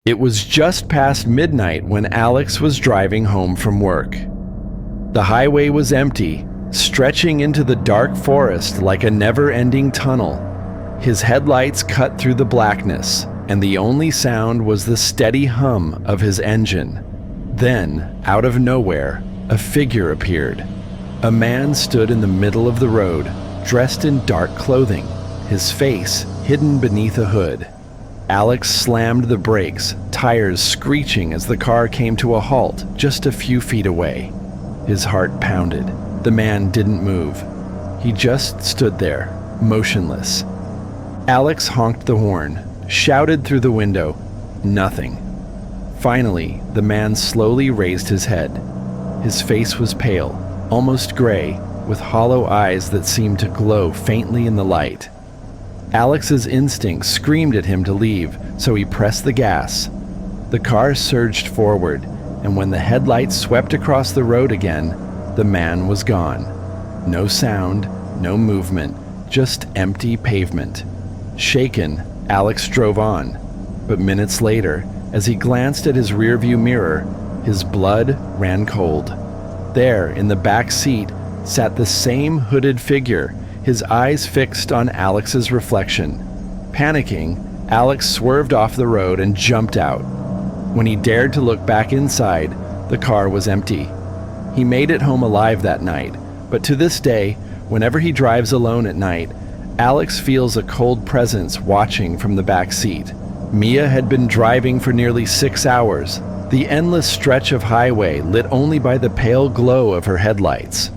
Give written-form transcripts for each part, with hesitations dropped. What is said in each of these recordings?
It was just past midnight when Alex was driving home from work. The highway was empty, stretching into the dark forest like a never-ending tunnel. His headlights cut through the blackness, and the only sound was the steady hum of his engine. Then, out of nowhere, a figure appeared. A man stood in the middle of the road, dressed in dark clothing, his face hidden beneath a hood. Alex slammed the brakes, tires screeching as the car came to a halt just a few feet away. His heart pounded. The man didn't move. He just stood there, motionless. Alex honked the horn, shouted through the window. Nothing. Finally, the man slowly raised his head. His face was pale, almost gray, with hollow eyes that seemed to glow faintly in the light. Alex's instinct screamed at him to leave, so he pressed the gas. The car surged forward, and when the headlights swept across the road again, the man was gone. No sound, no movement, just empty pavement. Shaken, Alex drove on, but minutes later, as he glanced at his rearview mirror, his blood ran cold. There, in the back seat, sat the same hooded figure, his eyes fixed on Alex's reflection. Panicking, Alex swerved off the road and jumped out. When he dared to look back inside, the car was empty. He made it home alive that night, but to this day, whenever he drives alone at night, Alex feels a cold presence watching from the back seat. Mia had been driving for nearly 6 hours, the endless stretch of highway lit only by the pale glow of her headlights.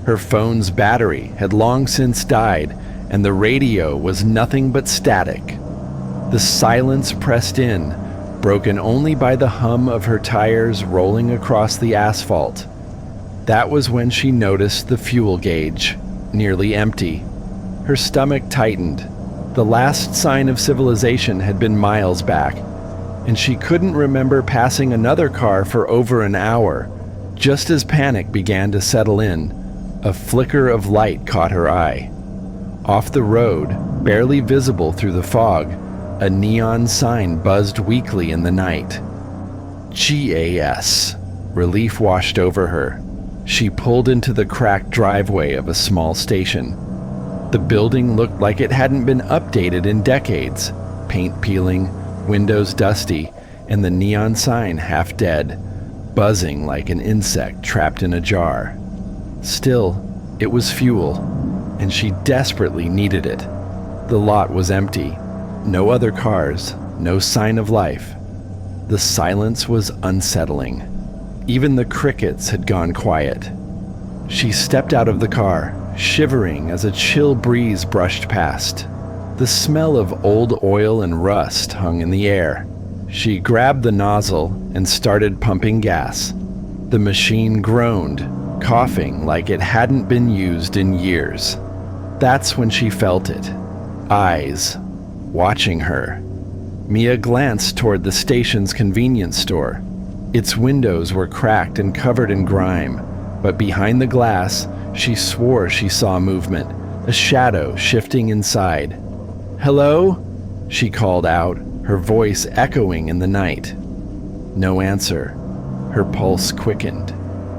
Her phone's battery had long since died, and the radio was nothing but static. The silence pressed in, broken only by the hum of her tires rolling across the asphalt. That was when she noticed the fuel gauge, nearly empty. Her stomach tightened. The last sign of civilization had been miles back, and she couldn't remember passing another car for over an hour. Just as panic began to settle in, a flicker of light caught her eye. Off the road, barely visible through the fog, a neon sign buzzed weakly in the night. GAS. Relief washed over her. She pulled into the cracked driveway of a small station. The building looked like it hadn't been updated in decades. Paint peeling, windows dusty, and the neon sign half dead, buzzing like an insect trapped in a jar. Still, it was fuel, and she desperately needed it. The lot was empty. No other cars, no sign of life. The silence was unsettling. Even the crickets had gone quiet. She stepped out of the car, shivering as a chill breeze brushed past. The smell of old oil and rust hung in the air. She grabbed the nozzle and started pumping gas. The machine groaned, coughing like it hadn't been used in years. That's when she felt it. Eyes, watching her. Mia glanced toward the station's convenience store. Its windows were cracked and covered in grime, but behind the glass, she swore she saw movement, a shadow shifting inside. "Hello?" she called out, her voice echoing in the night. No answer. Her pulse quickened.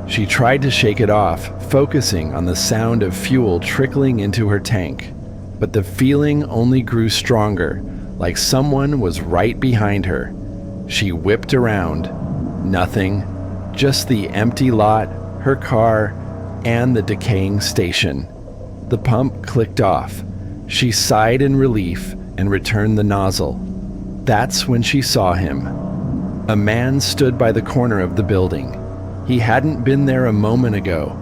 She tried to shake it off, focusing on the sound of fuel trickling into her tank. But the feeling only grew stronger, like someone was right behind her. She whipped around. Nothing. Just the empty lot, her car, and the decaying station. The pump clicked off. She sighed in relief and returned the nozzle. That's when she saw him. A man stood by the corner of the building. He hadn't been there a moment ago.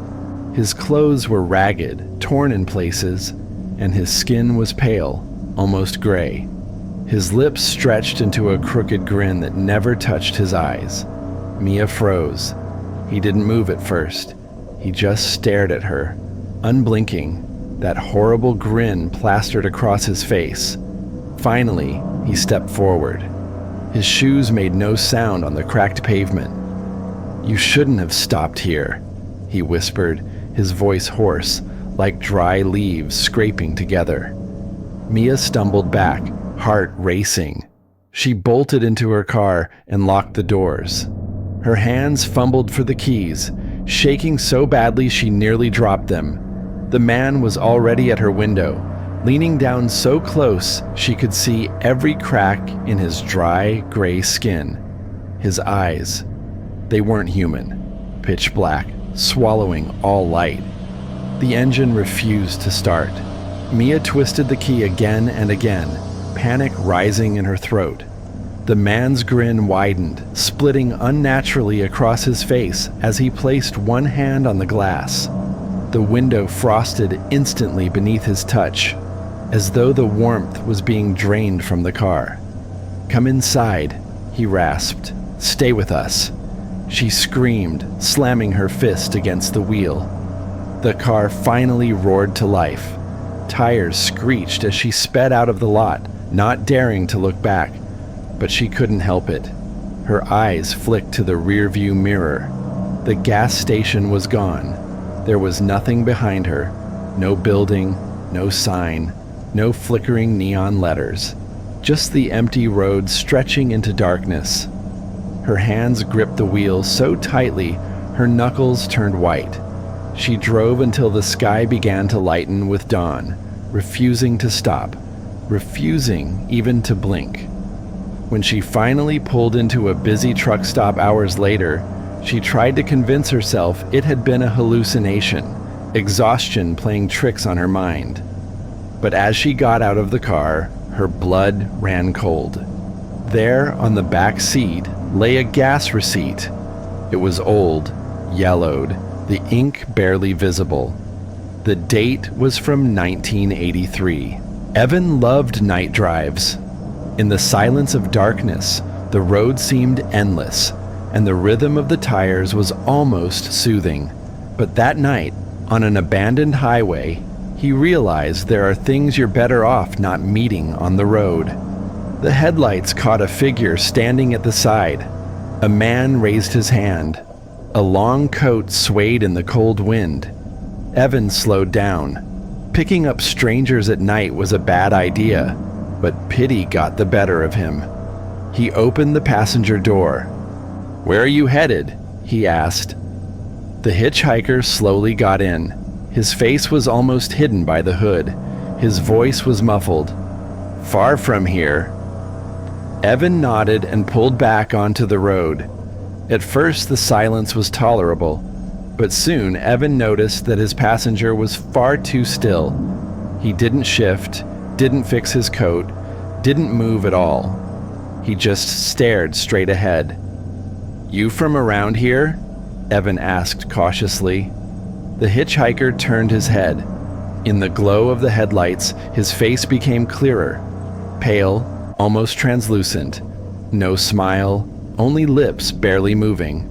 His clothes were ragged, torn in places, and his skin was pale, almost gray. His lips stretched into a crooked grin that never touched his eyes. Mia froze. He didn't move at first. He just stared at her, unblinking, that horrible grin plastered across his face. Finally, he stepped forward. His shoes made no sound on the cracked pavement. "You shouldn't have stopped here," he whispered, his voice hoarse, like dry leaves scraping together. Mia stumbled back, heart racing. She bolted into her car and locked the doors. Her hands fumbled for the keys, shaking so badly she nearly dropped them. The man was already at her window, leaning down so close she could see every crack in his dry, gray skin. His eyes, they weren't human, pitch black, swallowing all light. The engine refused to start. Mia twisted the key again and again, panic rising in her throat. The man's grin widened, splitting unnaturally across his face as he placed one hand on the glass. The window frosted instantly beneath his touch, as though the warmth was being drained from the car. "Come inside," he rasped. "Stay with us." She screamed, slamming her fist against the wheel. The car finally roared to life. Tires screeched as she sped out of the lot, not daring to look back. But she couldn't help it. Her eyes flicked to the rearview mirror. The gas station was gone. There was nothing behind her. No building, no sign, no flickering neon letters. Just the empty road stretching into darkness. Her hands gripped the wheel so tightly, her knuckles turned white. She drove until the sky began to lighten with dawn, refusing to stop, refusing even to blink. When she finally pulled into a busy truck stop hours later, she tried to convince herself it had been a hallucination, exhaustion playing tricks on her mind. But as she got out of the car, her blood ran cold. There, on the back seat, lay a gas receipt. It was old, yellowed, the ink barely visible. The date was from 1983. Evan loved night drives. In the silence of darkness, the road seemed endless, and the rhythm of the tires was almost soothing. But that night, on an abandoned highway, he realized there are things you're better off not meeting on the road. The headlights caught a figure standing at the side. A man raised his hand. A long coat swayed in the cold wind. Evan slowed down. Picking up strangers at night was a bad idea, but pity got the better of him. He opened the passenger door. "Where are you headed?" he asked. The hitchhiker slowly got in. His face was almost hidden by the hood. His voice was muffled. "Far from here." Evan nodded and pulled back onto the road. At first the silence was tolerable, but soon Evan noticed that his passenger was far too still. He didn't shift, didn't fix his coat, didn't move at all. He just stared straight ahead. "You from around here?" Evan asked cautiously. The hitchhiker turned his head. In the glow of the headlights, his face became clearer, pale, almost translucent. No smile, only lips barely moving.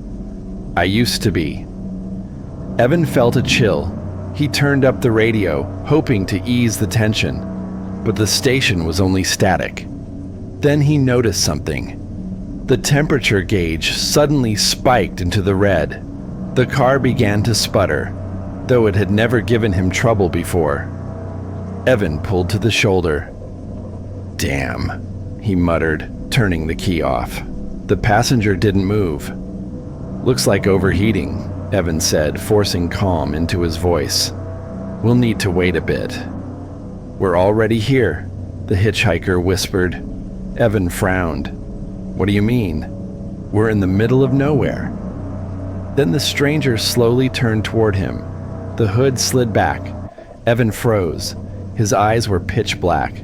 "I used to be." Evan felt a chill. He turned up the radio, hoping to ease the tension, but the station was only static. Then he noticed something. The temperature gauge suddenly spiked into the red. The car began to sputter, though it had never given him trouble before. Evan pulled to the shoulder. "Damn," he muttered, turning the key off. The passenger didn't move. "Looks like overheating," Evan said, forcing calm into his voice. "We'll need to wait a bit." "We're already here," the hitchhiker whispered. Evan frowned. "What do you mean?" "We're in the middle of nowhere." Then the stranger slowly turned toward him. The hood slid back. Evan froze. His eyes were pitch black.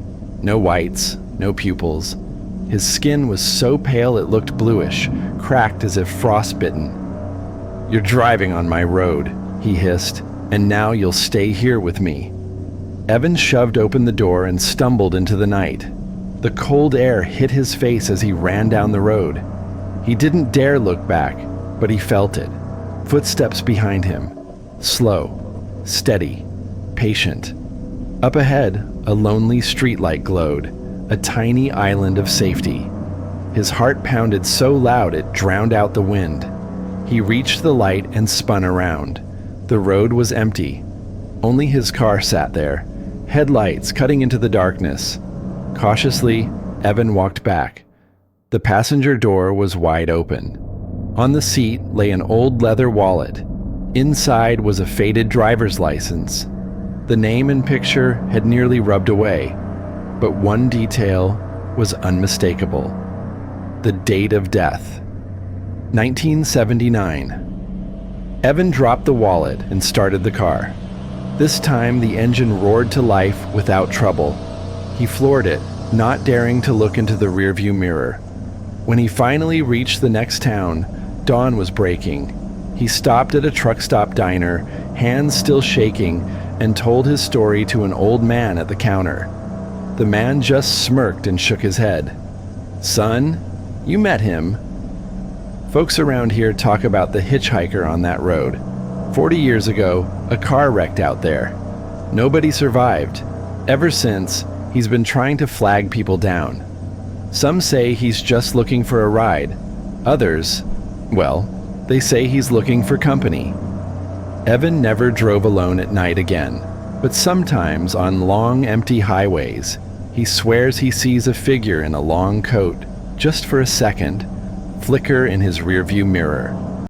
No whites, no pupils. His skin was so pale it looked bluish, cracked as if frostbitten. "You're driving on my road," he hissed, "and now you'll stay here with me." Evan shoved open the door and stumbled into the night. The cold air hit his face as he ran down the road. He didn't dare look back, but he felt it. Footsteps behind him. Slow, steady, patient. Up ahead, a lonely streetlight glowed, a tiny island of safety. His heart pounded so loud it drowned out the wind. He reached the light and spun around. The road was empty. Only his car sat there, headlights cutting into the darkness. Cautiously, Evan walked back, The passenger door was wide open. On the seat lay an old leather wallet. Inside was a faded driver's license. The name and picture had nearly rubbed away, but one detail was unmistakable: the date of death. 1979. Evan dropped the wallet and started the car. This time the engine roared to life without trouble. He floored it, not daring to look into the rearview mirror. When he finally reached the next town, dawn was breaking. He stopped at a truck stop diner, hands still shaking, and told his story to an old man at the counter. The man just smirked and shook his head. "Son, you met him." Folks around here talk about the hitchhiker on that road. 40 years ago, a car wrecked out there. Nobody survived. Ever since, he's been trying to flag people down. Some say he's just looking for a ride. Others, well, they say he's looking for company. Evan never drove alone at night again, but sometimes on long, empty highways, he swears he sees a figure in a long coat, just for a second, flicker in his rearview mirror.